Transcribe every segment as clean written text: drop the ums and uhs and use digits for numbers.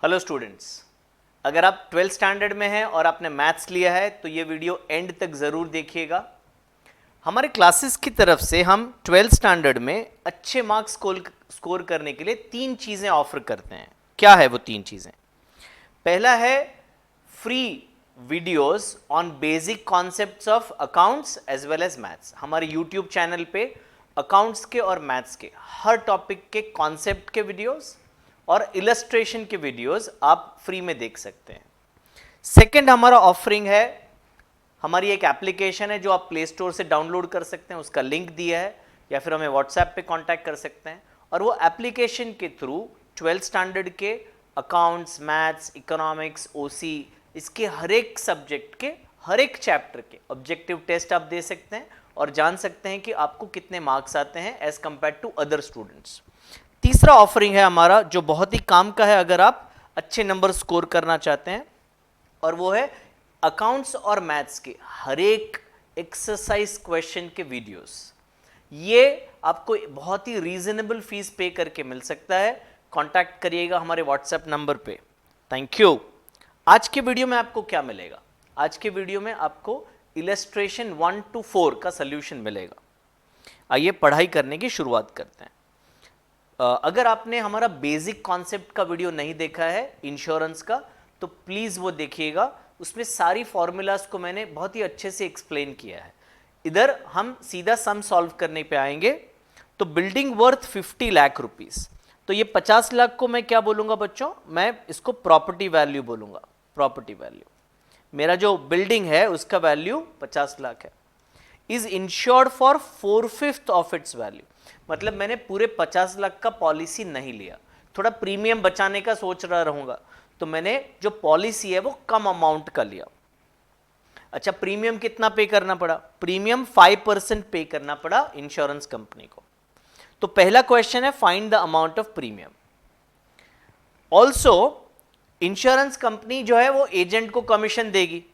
Hello students, अगर आप 12th standard में हैं और आपने मैथ्स लिया है तो ये वीडियो एंड तक ज़रूर देखिएगा। हमारे क्लासेस की तरफ से हम 12th स्टैंडर्ड में अच्छे मार्क्स स्कोर करने के लिए 3 चीज़ें ऑफर करते हैं। क्या है वो 3 चीज़ें? पहला है free videos on basic concepts of accounts as well as maths. हमारे यूट्यूब चैनल पे अकाउंट्स के और मैथ्स के हर टॉपिक के कॉन्सेप्ट के वीडियोस और इलस्ट्रेशन के वीडियोस आप फ्री में देख सकते हैं। सेकंड हमारा ऑफरिंग है, हमारी एक एप्लीकेशन है जो आप प्ले स्टोर से डाउनलोड कर सकते हैं, उसका लिंक दिया है, या फिर हमें व्हाट्सएप पे कांटेक्ट कर सकते हैं और वो एप्लीकेशन के थ्रू 12th स्टैंडर्ड के अकाउंट्स, मैथ्स, इकोनॉमिक्स, ओसी, इसके हर एक सब्जेक्ट के हर एक चैप्टर के ऑब्जेक्टिव टेस्ट आप दे सकते हैं और जान सकते हैं कि आपको कितने मार्क्स आते हैं as compare to other students. तीसरा ऑफरिंग है हमारा जो बहुत ही काम का है अगर आप अच्छे नंबर स्कोर करना चाहते हैं, और वो है अकाउंट्स और मैथ्स के हर एक एक्सरसाइज क्वेश्चन के वीडियोस। ये आपको बहुत ही रीजनेबल फीस पे करके मिल सकता है। कांटेक्ट करिएगा हमारे व्हाट्सएप नंबर पे। Thank you. आज के वीडियो में आपको क्या मिलेगा? आज के वीडियो में आपको इलस्ट्रेशन 1 to 4 का सॉल्यूशन मिलेगा। आइए पढ़ाई करने की शुरुआत करते हैं। अगर आपने हमारा बेसिक कॉन्सेप्ट का वीडियो नहीं देखा है इंश्योरेंस का, तो प्लीज़ वो देखिएगा। उसमें सारी फॉर्मूलाज को मैंने बहुत ही अच्छे से एक्सप्लेन किया है। इधर हम सीधा सम सॉल्व करने पे आएंगे। तो बिल्डिंग वर्थ 50 लाख रुपीस, तो ये 50 लाख को मैं क्या बोलूँगा बच्चों? मैं इसको प्रॉपर्टी वैल्यू बोलूँगा। प्रॉपर्टी वैल्यू, मेरा जो बिल्डिंग है उसका वैल्यू 50 लाख है। Is insured for 4/5 of its value, मतलब मैंने पूरे 50 लाख का पॉलिसी नहीं लिया, थोड़ा प्रीमियम बचाने का सोच रहा रहूंगा, तो मैंने जो पॉलिसी है वो कम अमाउंट का लिया। अच्छा, प्रीमियम कितना पे करना पड़ा? प्रीमियम 5% पे करना पड़ा इंश्योरेंस कंपनी को। तो पहला क्वेश्चन है find the amount of premium. Also insurance company जो है वो एजेंट को कमीशन देगी,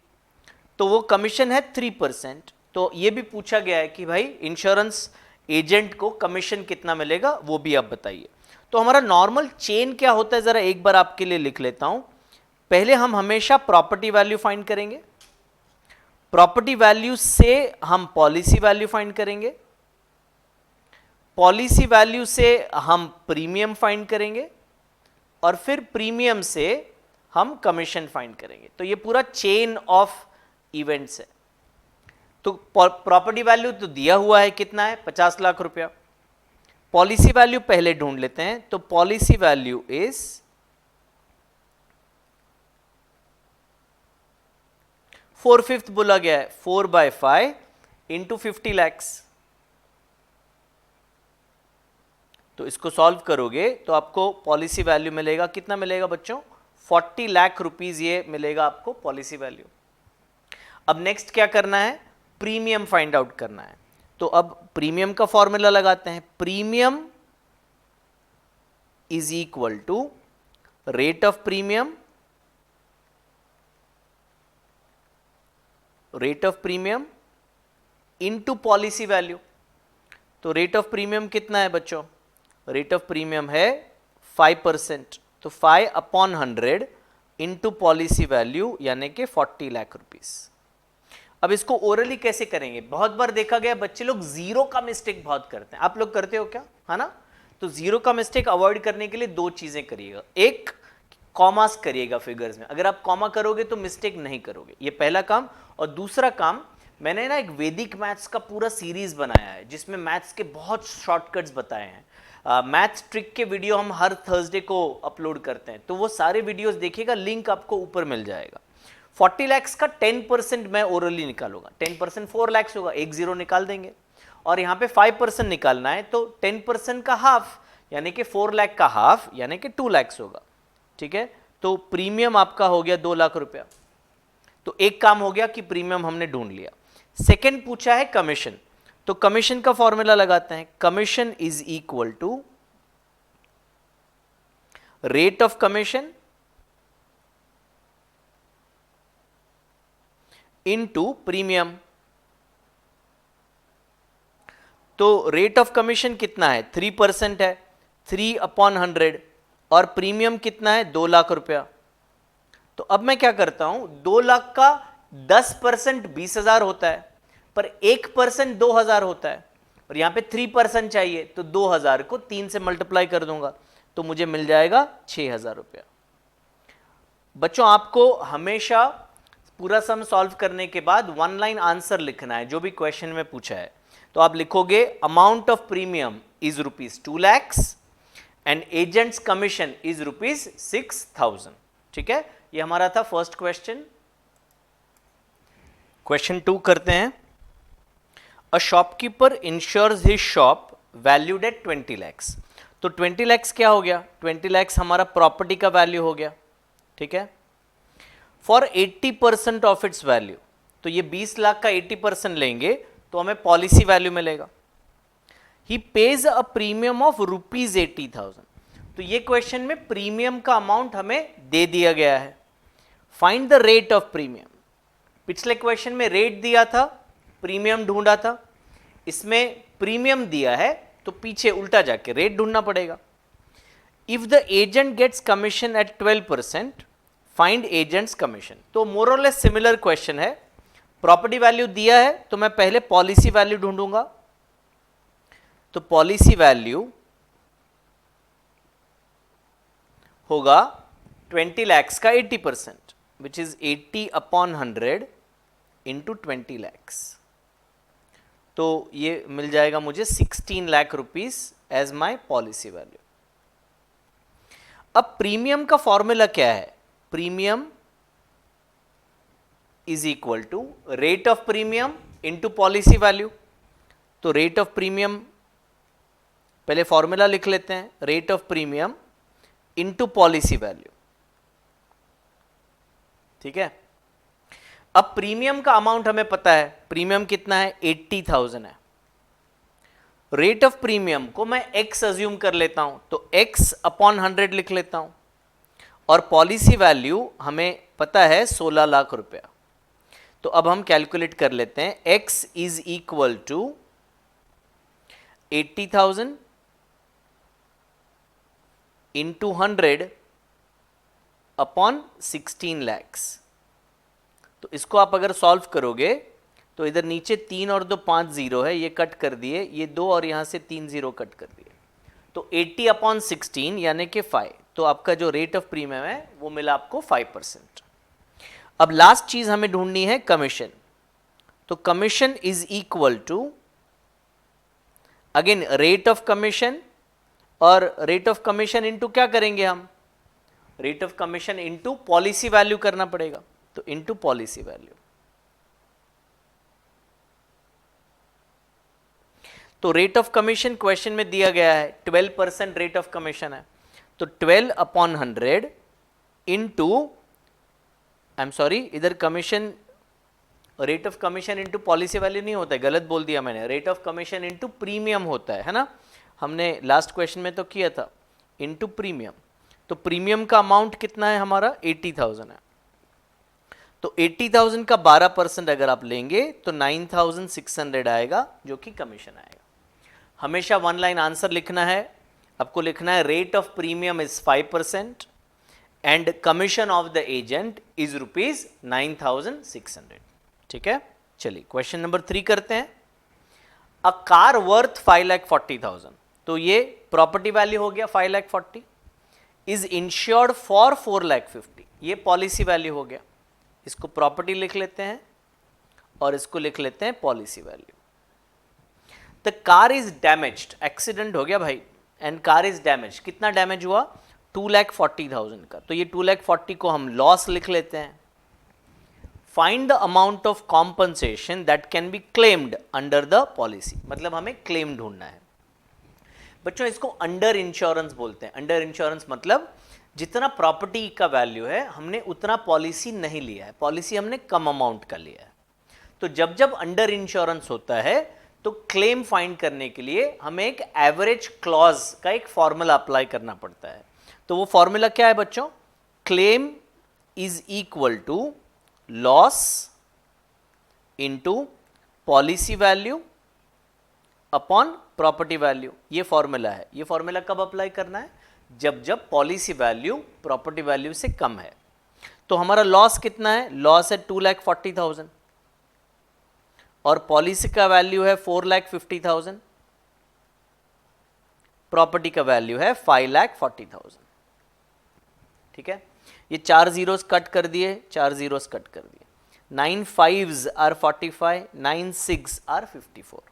तो वो कमीशन है 3%। तो ये भी पूछा गया है कि भाई इंश्योरेंस एजेंट को कमीशन कितना मिलेगा, वो भी आप बताइए। तो हमारा नॉर्मल चेन क्या होता है, जरा एक बार आपके लिए लिख लेता हूं। पहले हम हमेशा प्रॉपर्टी वैल्यू फाइंड करेंगे, प्रॉपर्टी वैल्यू से हम पॉलिसी वैल्यू फाइंड करेंगे, पॉलिसी वैल्यू से हम प्रीमियम फाइंड करेंगे, और फिर प्रीमियम से हम कमीशन फाइंड करेंगे। तो ये पूरा चेन ऑफ इवेंट्स है। तो प्रॉपर्टी वैल्यू तो दिया हुआ है, कितना है? 50 लाख रुपया। पॉलिसी वैल्यू पहले ढूंढ लेते हैं। तो पॉलिसी वैल्यू इज 4/5 बोला गया है, 4/5 इंटू 50 लैक्स। तो इसको सॉल्व करोगे तो आपको पॉलिसी वैल्यू मिलेगा, कितना मिलेगा बच्चों? 40 लाख रुपीज ये मिलेगा आपको पॉलिसी वैल्यू। अब नेक्स्ट क्या करना है? प्रीमियम फाइंड आउट करना है। तो अब प्रीमियम का फॉर्मूला लगाते हैं। Premium is equal to rate of premium, rate of premium into policy value. तो रेट ऑफ प्रीमियम कितना है बच्चों? रेट ऑफ प्रीमियम है 5%, तो 5/100 इंटू पॉलिसी वैल्यू यानी कि 40 लाख रुपीस। अब इसको ओरली कैसे करेंगे? बहुत बार देखा गया बच्चे लोग जीरो का मिस्टेक बहुत करते हैं। आप लोग करते हो क्या? है ना? तो जीरो का मिस्टेक अवॉइड करने के लिए 2 चीजें करिएगा। एक, कॉमास करिएगा फिगर्स में। अगर आप कॉमा करोगे तो मिस्टेक नहीं करोगे, ये पहला काम। और दूसरा काम, मैंने ना एक वैदिक मैथ्स का पूरा सीरीज बनाया है जिसमें मैथ्स के बहुत शॉर्टकट्स बताए हैं। मैथ्स ट्रिक के वीडियो हम हर थर्सडे को अपलोड करते हैं, तो वो सारे वीडियोस देखिएगा, लिंक आपको ऊपर मिल जाएगा। 40 लैक्स का 10% मैं ओरली निकालूंगा। 10% 4 लैक्स होगा, एक जीरो निकाल देंगे। और यहाँ पे 5% निकालना है, तो 10% का हाफ यानी कि 4 लाख का हाफ यानी कि 2 लैक्स होगा। ठीक है, तो प्रीमियम आपका हो गया 2 लाख रुपया। तो एक काम हो गया कि प्रीमियम हमने ढूंढ लिया। सेकेंड पूछा है कमीशन, तो कमीशन का फॉर्मूला लगाते हैं। Commission is equal to rate of commission into premium. तो रेट ऑफ कमीशन कितना है? 3% है, 3/100 और प्रीमियम कितना है 2 लाख रुपया। तो अब मैं क्या करता हूं, 2 लाख का 10% 20,000 होता है, पर 1% 2,000 होता है, और यहां पे 3% चाहिए, तो 2,000 को 3 से मल्टीप्लाई कर दूंगा तो मुझे मिल जाएगा 6,000 रुपया। बच्चों आपको हमेशा पूरा सम सॉल्व करने के बाद 1 लाइन आंसर लिखना है जो भी क्वेश्चन में पूछा है। तो आप लिखोगे amount of premium is ₹2 lakhs and agents commission is ₹6,000। ठीक है, ये हमारा था फर्स्ट क्वेश्चन। क्वेश्चन 2 करते हैं। A shopkeeper insures his shop valued at 20 lakhs। तो 20 lakhs क्या हो गया, 20 lakhs हमारा प्रॉपर्टी का वैल्यू हो गया। ठीक है, फॉर 80% ऑफ इट्स वैल्यू, तो ये 20 लाख का 80% लेंगे तो हमें पॉलिसी वैल्यू मिलेगा। ही पेज अ प्रीमियम ऑफ ₹80,000। तो ये क्वेश्चन में प्रीमियम का अमाउंट हमें दे दिया गया है। Find the rate of premium. पिछले क्वेश्चन में रेट दिया था, प्रीमियम ढूंढा था, इसमें प्रीमियम दिया है तो पीछे उल्टा जाके रेट ढूंढना पड़ेगा। If the agent gets commission at 12%, find agent's commission. तो मोर और लेस सिमिलर क्वेश्चन है। प्रॉपर्टी वैल्यू दिया है तो मैं पहले पॉलिसी वैल्यू ढूंढूंगा। तो पॉलिसी वैल्यू होगा 20 lakhs का 80%, विच इज 80/100 इंटू 20 lakhs। तो ये मिल जाएगा मुझे 16 lakh rupees as my policy value. अब प्रीमियम का फॉर्मूला क्या है, premium is equal to rate of premium into policy value. तो रेट ऑफ प्रीमियम पहले फॉर्मूला लिख लेते हैं, rate of premium into policy value. ठीक है, अब प्रीमियम का अमाउंट हमें पता है, प्रीमियम कितना है 80,000 है। रेट ऑफ प्रीमियम को मैं x अज्यूम कर लेता हूं, तो x/100 लिख लेता हूं, और पॉलिसी वैल्यू हमें पता है 16 लाख रुपया। तो अब हम कैलकुलेट कर लेते हैं, x is equal to 80,000 into 100 upon 16 lakhs। तो इसको आप अगर सॉल्व करोगे तो इधर नीचे 3 और 2 5 जीरो है, ये कट कर दिए, ये 2 और यहां से 3 जीरो कट कर दिए, तो 80/16 यानी कि 5। तो आपका जो रेट ऑफ प्रीमियम है वो मिला आपको 5%। अब लास्ट चीज हमें ढूंढनी है कमीशन। तो commission is equal to again rate of commission, और रेट ऑफ कमीशन इंटू क्या करेंगे हम, rate of commission into policy value करना पड़ेगा। तो इंटू पॉलिसी वैल्यू। तो रेट ऑफ कमीशन क्वेश्चन में दिया गया है 12% रेट ऑफ कमीशन है, तो 12/100 इंटू, आई एम सॉरी, इधर commission rate of commission into policy value नहीं होता है, गलत बोल दिया मैंने, rate of commission into premium होता है ना, हमने लास्ट क्वेश्चन में तो किया था, इंटू प्रीमियम। तो प्रीमियम का अमाउंट कितना है हमारा 80,000 है, तो 80,000 का 12% अगर आप लेंगे तो 9,600 आएगा जो कि कमीशन आएगा। हमेशा 1 लाइन आंसर लिखना है, आपको लिखना है rate of premium is 5% and commission of the agent is ₹9,600। ठीक है, चलिए क्वेश्चन नंबर 3 करते हैं। अ कार वर्थ 5,40,000, तो ये प्रॉपर्टी वैल्यू हो गया 5,40,000, इज इंश्योर्ड फॉर 4,50,000, ये पॉलिसी वैल्यू हो गया। इसको प्रॉपर्टी लिख लेते हैं और इसको लिख लेते हैं policy value. The car is damaged, accident हो गया भाई, एंड कार इज डैमेज, कितना डैमेज हुआ 2,40,000 का, तो ये 2,40,000 को हम लॉस लिख लेते हैं। Find the amount of compensation that can be claimed under the policy, मतलब हमें क्लेम ढूंढना है। बच्चों इसको अंडर इंश्योरेंस बोलते हैं। अंडर इंश्योरेंस मतलब जितना प्रॉपर्टी का वैल्यू है हमने उतना पॉलिसी नहीं लिया है, पॉलिसी हमने कम अमाउंट का लिया है। तो जब जब अंडर इंश्योरेंस होता है तो क्लेम फाइंड करने के लिए हमें एक एवरेज क्लॉज का एक फॉर्मूला अप्लाई करना पड़ता है। तो वो फॉर्मूला क्या है बच्चों, claim is equal to loss into policy value upon property value, ये फॉर्मूला है। ये फॉर्मूला कब अप्लाई करना है, जब जब पॉलिसी वैल्यू प्रॉपर्टी वैल्यू से कम है। तो हमारा लॉस कितना है? लॉस है 2,40,000 और पॉलिसी का वैल्यू है 4,50,000, प्रॉपर्टी का वैल्यू है 5,40,000। ठीक है, ये 4 जीरोस कट कर दिए, 4 जीरोस कट कर दिए। 9 5s आर 45, 9 6 आर 54।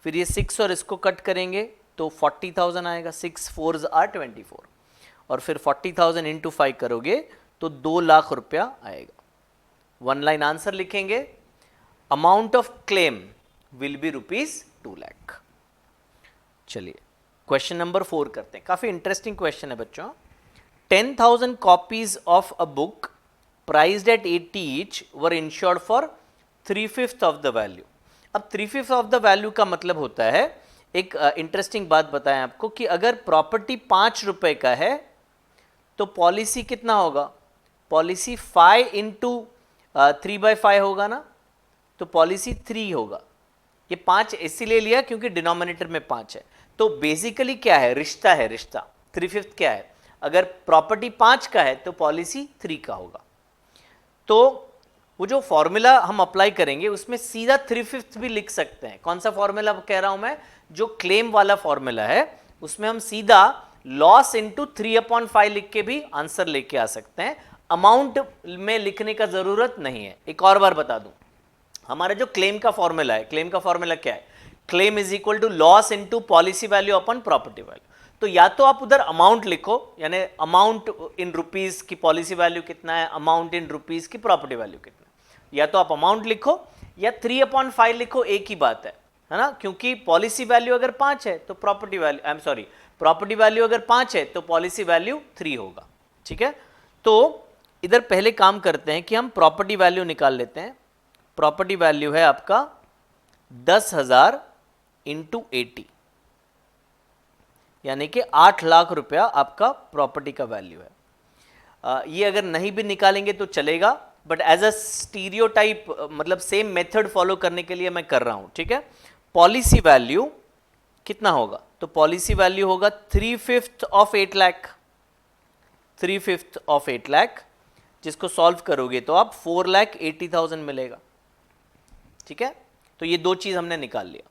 फिर ये 6 और इसको कट करेंगे तो 40,000 आएगा, 6 4s आर 24 और फिर 40,000 इंटू 5 करोगे तो 2 लाख रुपया आएगा। 1 लाइन आंसर लिखेंगे, amount of claim will be ₹2 lakh. चलिए क्वेश्चन नंबर 4 करते हैं, काफी इंटरेस्टिंग क्वेश्चन है बच्चों। 10,000 copies of a book priced at 80 each were insured for 3/5 of the value। अब 3/5 of the value का मतलब होता है, एक इंटरेस्टिंग बात बताएं आपको कि अगर प्रॉपर्टी 5 रुपए का है तो पॉलिसी कितना होगा? पॉलिसी 5 इंटू 3/5 होगा ना, तो पॉलिसी 3 होगा। ये 5 इसीलिए लिया क्योंकि डिनोमिनेटर में 5 है। तो बेसिकली क्या है? रिश्ता है, रिश्ता 3/5 क्या है? अगर प्रॉपर्टी 5 का है तो पॉलिसी 3 का होगा। तो वो जो फॉर्मूला हम अप्लाई करेंगे उसमें सीधा 3/5 भी लिख सकते हैं। कौन सा फॉर्मूला कह रहा हूं मैं? जो क्लेम वाला फॉर्मूला है उसमें हम सीधा लॉस इंटू 3/5 लिख के भी आंसर लेके आ सकते हैं, अमाउंट में लिखने का जरूरत नहीं है। एक और बार बता दूं, हमारा जो क्लेम का फॉर्मूला है, क्लेम का फॉर्मूला क्या है? Claim is equal to loss into policy value upon property value. तो या तो आप उधर अमाउंट लिखो, यानी अमाउंट इन रुपीस की पॉलिसी वैल्यू कितना है, अमाउंट इन रुपीस की प्रॉपर्टी वैल्यू कितना है। या तो आप अमाउंट लिखो या 3/5 लिखो, एक ही बात है ना, क्योंकि पॉलिसी वैल्यू अगर 5 है तो property value, I am sorry, property value अगर 5 है तो पॉलिसी वैल्यू 3 होगा। ठीक है, तो इधर पहले काम करते हैं कि हम प्रॉपर्टी वैल्यू निकाल लेते हैं। प्रॉपर्टी वैल्यू है आपका 10,000 इंटू 80, यानी कि 8 लाख रुपया आपका प्रॉपर्टी का वैल्यू है। ये अगर नहीं भी निकालेंगे तो चलेगा, बट एज अ स्टीरियोटाइप, मतलब सेम मेथड फॉलो करने के लिए मैं कर रहा हूं। ठीक है, पॉलिसी वैल्यू कितना होगा? तो पॉलिसी वैल्यू होगा 3/5 ऑफ 8 लाख, 3/5 ऑफ 8 लाख, जिसको सॉल्व करोगे तो आप 4,80,000 मिलेगा। ठीक है, तो ये दो चीज हमने निकाल लिया।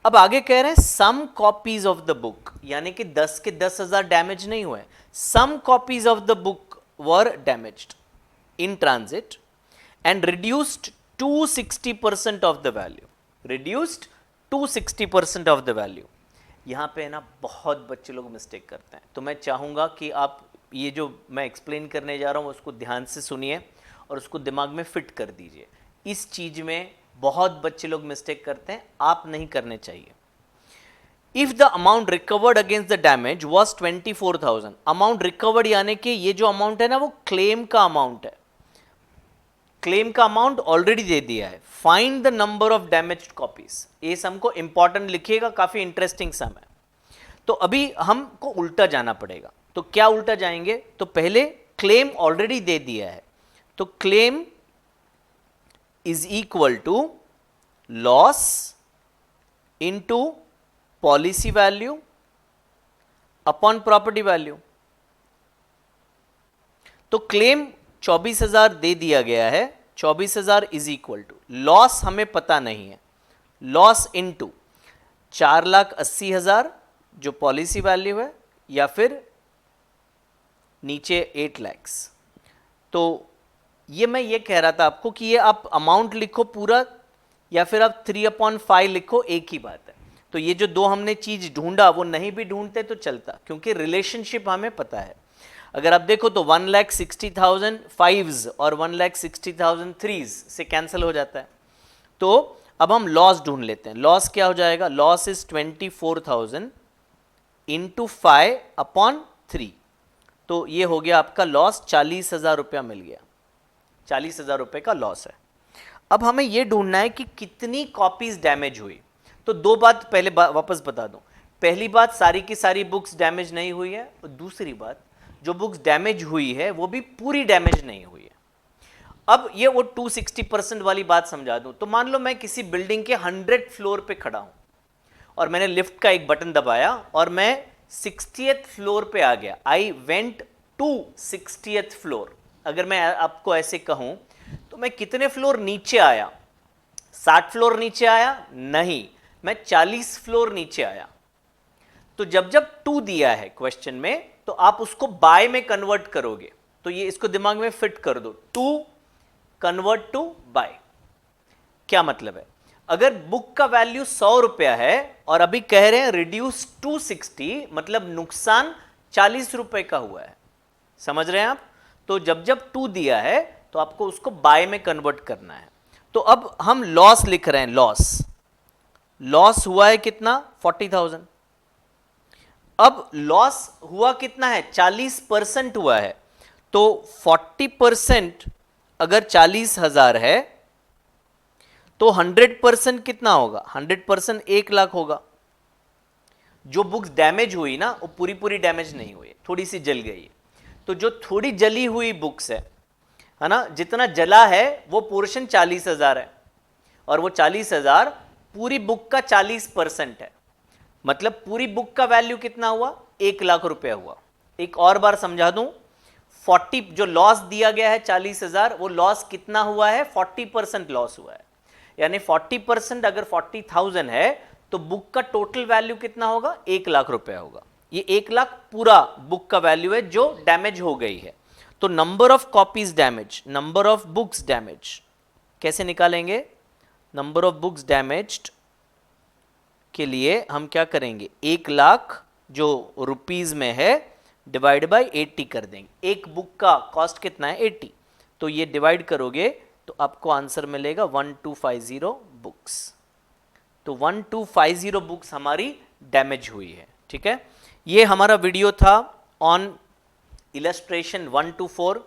अब आगे कह रहे हैं some copies of the book, यानी कि 10 के 10,000 डैमेज नहीं हुए, some copies of the book were damaged in transit and reduced to 60% of the value, reduced to 60% of the value. यहां पे ना बहुत बच्चे लोग मिस्टेक करते हैं, तो मैं चाहूंगा कि आप ये जो मैं एक्सप्लेन करने जा रहा हूं उसको ध्यान से सुनिए और उसको दिमाग में फिट कर दीजिए। इस चीज में बहुत बच्चे लोग मिस्टेक करते हैं, आप नहीं करने चाहिए। If the amount recovered against the damage was 24,000, amount recovered यानी कि ये जो अमाउंट है ना वो क्लेम का अमाउंट है, क्लेम का अमाउंट ऑलरेडी दे दिया है। Find the number of damaged copies, ये सम को इंपॉर्टेंट लिखिएगा, काफी इंटरेस्टिंग सम है। तो अभी हमको उल्टा जाना पड़ेगा, तो क्या उल्टा जाएंगे? तो पहले क्लेम ऑलरेडी दे दिया है, तो claim is equal to loss into policy value upon property value। तो क्लेम 24,000 दे दिया गया है, 24,000 इज इक्वल टू लॉस हमें पता नहीं है, लॉस इंटू 4,80,000 जो पॉलिसी वैल्यू है, या फिर नीचे 8 लाख। तो ये मैं ये कह रहा था आपको कि ये आप अमाउंट लिखो पूरा या फिर आप 3/5 लिखो, एक ही बात है। तो ये जो दो हमने चीज ढूंढा वो नहीं भी ढूंढते तो चलता, क्योंकि रिलेशनशिप हमें पता है। अगर आप देखो तो 1,60,000 5s और 1,60,000 3s से कैंसिल हो जाता है। तो अब हम लॉस ढूंढ लेते हैं। लॉस क्या हो जाएगा? लॉस इज 24,000 इंटू 5/3, तो ये हो गया आपका लॉस, 40,000 रुपया मिल गया, 40,000 रुपए का लॉस है। अब हमें यह ढूंढना है कि कितनी कॉपीज डैमेज हुई। तो दो बात पहले वापस बता दूं। पहली बात, सारी की सारी बुक्स डैमेज नहीं हुई है, और दूसरी बात, जो बुक्स डैमेज हुई है वो भी पूरी डैमेज नहीं हुई है। अब ये वो 260% वाली बात समझा दूं। तो मान लो मैं किसी बिल्डिंग के 100 फ्लोर पे खड़ा हूं और मैंने लिफ्ट का एक बटन दबाया और मैं 60th फ्लोर पे आ गया, I went to 60th floor. अगर मैं आपको ऐसे कहूं तो मैं कितने फ्लोर नीचे आया? 60 फ्लोर नीचे आया? नहीं, मैं 40 फ्लोर नीचे आया। तो जब जब टू दिया है क्वेश्चन में तो आप उसको बाय में कन्वर्ट करोगे। तो ये इसको दिमाग में फिट कर दो, टू कन्वर्ट टू बाय। क्या मतलब है? अगर बुक का वैल्यू 100 रुपया है और अभी कह रहे हैं रिड्यूस टू 60, मतलब नुकसान 40 रुपए का हुआ है। समझ रहे हैं आप? तो जब जब टू दिया है तो आपको उसको बाय में कन्वर्ट करना है। तो अब हम लॉस लिख रहे हैं, लॉस हुआ है कितना? 40,000। अब लॉस हुआ कितना है? 40% हुआ है। तो 40% अगर 40,000 है तो 100% कितना होगा? 100% 1,00,000 होगा। जो बुक्स डैमेज हुई ना वो पूरी पूरी डैमेज नहीं हुई, थोड़ी सी जल गई। तो जो थोड़ी जली हुई बुक्स है ना, जितना जला है वो पोर्शन 40,000 है, और वो 40,000 पूरी बुक का 40% है। मतलब पूरी बुक का वैल्यू कितना हुआ? 1,00,000 रुपया हुआ। एक और बार समझा दूं, 40 जो लॉस दिया गया है 40,000, वो लॉस कितना हुआ है? 40% लॉस हुआ है। यानी 40% अगर 40,000 है तो बुक का टोटल वैल्यू कितना होगा? 1,00,000 रुपया होगा। ये 1,00,000 पूरा बुक का वैल्यू है जो डैमेज हो गई है। तो number of copies damage, number of books damage कैसे निकालेंगे? नंबर ऑफ बुक्स डैमेज्ड के लिए हम क्या करेंगे? 1,00,000 जो रुपीज में है डिवाइड बाय 80 कर देंगे। एक बुक का कॉस्ट कितना है? 80। तो ये डिवाइड करोगे तो आपको आंसर मिलेगा 1250 बुक्स। तो 1250 बुक्स हमारी डैमेज हुई है। ठीक है, ये हमारा वीडियो था on illustration 1 to 4।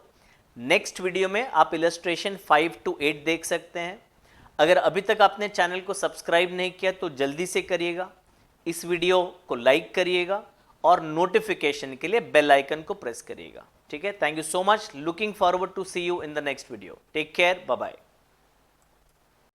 Next video में आप इलस्ट्रेशन 5 to 8 देख सकते हैं। अगर अभी तक आपने चैनल को सब्सक्राइब नहीं किया तो जल्दी से करिएगा, इस वीडियो को लाइक करिएगा और नोटिफिकेशन के लिए बेल आइकन को प्रेस करिएगा। ठीक है, thank you so much, looking forward to see you in the next video. Take care, bye bye.